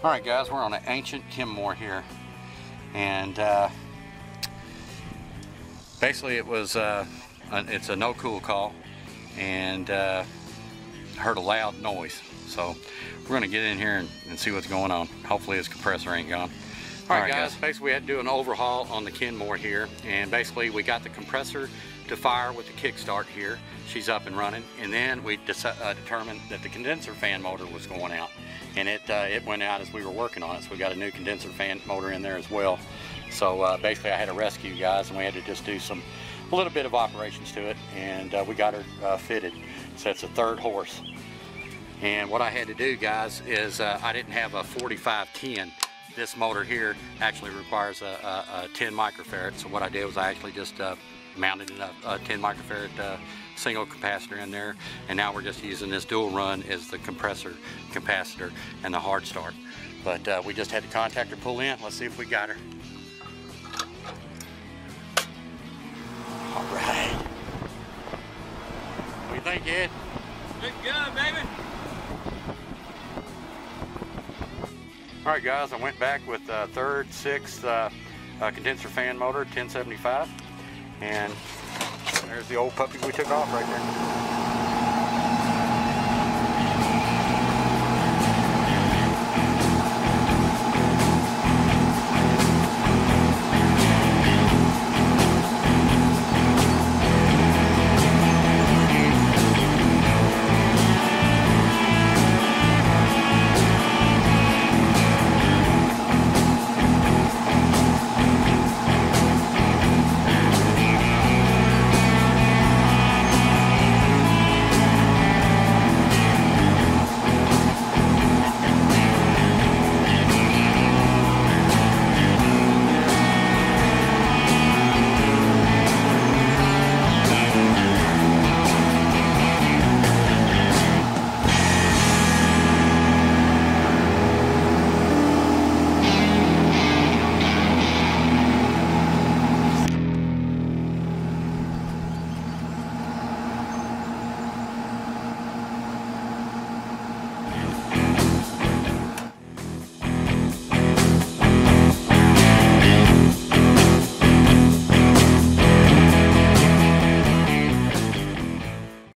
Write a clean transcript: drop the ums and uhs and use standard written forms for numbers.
Alright guys, we're on an ancient Kenmore here, and basically it was it's a no cool call, and heard a loud noise, so we're going to get in here and see what's going on. Hopefully his compressor ain't gone. Alright guys, basically we had to do an overhaul on the Kenmore here, and basically we got the compressor to fire with the kickstart here. She's up and running, and then we determined that the condenser fan motor was going out, and it went out as we were working on it, so we got a new condenser fan motor in there as well. So basically I had to rescue guys, and we had to just do a little bit of operations to it, and we got her fitted. So it's a third horse. And what I had to do, guys, is I didn't have a 4510. This motor here actually requires a 10 microfarad, so what I did was I actually just mounted a 10 microfarad single capacitor in there, and now we're just using this dual run as the compressor, capacitor, and the hard start. But we just had the contactor pull in. Let's see if we got her. All right. What do you think, Ed? Good job, baby. All right, guys, I went back with third, sixth condenser fan motor, 1075, and there's the old puppy we took off right there.